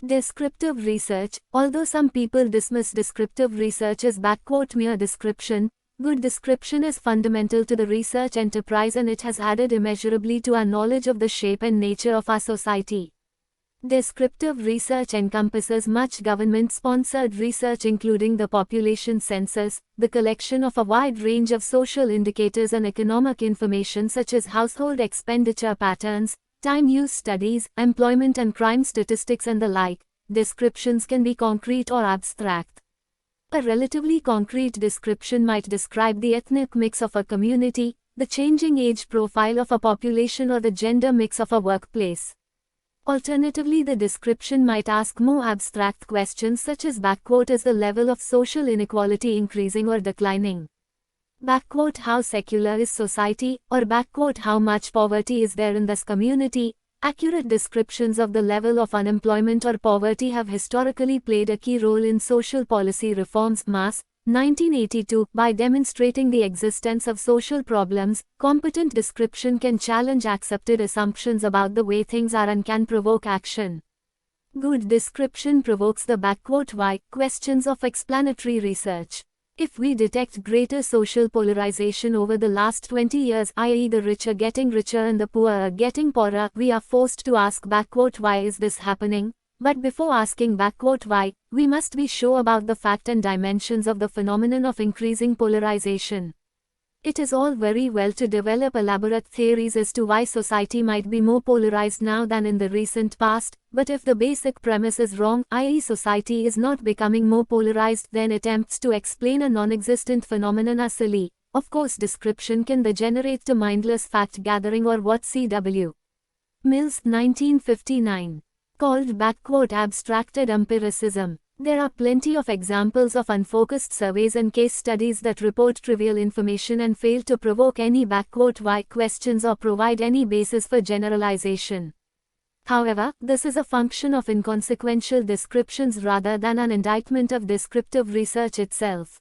Descriptive research. Although some people dismiss descriptive research as "mere description," good description is fundamental to the research enterprise, and it has added immeasurably to our knowledge of the shape and nature of our society. Descriptive research encompasses much government-sponsored research, including the population census, the collection of a wide range of social indicators and economic information such as household expenditure patterns, time use studies, employment and crime statistics, and the like. Descriptions can be concrete or abstract. A relatively concrete description might describe the ethnic mix of a community, the changing age profile of a population, or the gender mix of a workplace. Alternatively, the description might ask more abstract questions such as "Is the level of social inequality increasing or declining? How secular is society?" or "How much poverty is there in this community?" Accurate descriptions of the level of unemployment or poverty have historically played a key role in social policy reforms. Mass, 1982. By demonstrating the existence of social problems, competent description can challenge accepted assumptions about the way things are and can provoke action. Good description provokes the why questions of explanatory research. If we detect greater social polarization over the last 20 years, i.e. the rich are getting richer and the poor are getting poorer, we are forced to ask why is this happening? But before asking why, we must be sure about the fact and dimensions of the phenomenon of increasing polarization. It is all very well to develop elaborate theories as to why society might be more polarized now than in the recent past, but if the basic premise is wrong, i.e. society is not becoming more polarized, then attempts to explain a non-existent phenomenon are silly. Of course, description can degenerate to mindless fact-gathering, or what C.W. Mills, 1959, called "abstracted empiricism." There are plenty of examples of unfocused surveys and case studies that report trivial information and fail to provoke any why questions or provide any basis for generalization. However, this is a function of inconsequential descriptions rather than an indictment of descriptive research itself.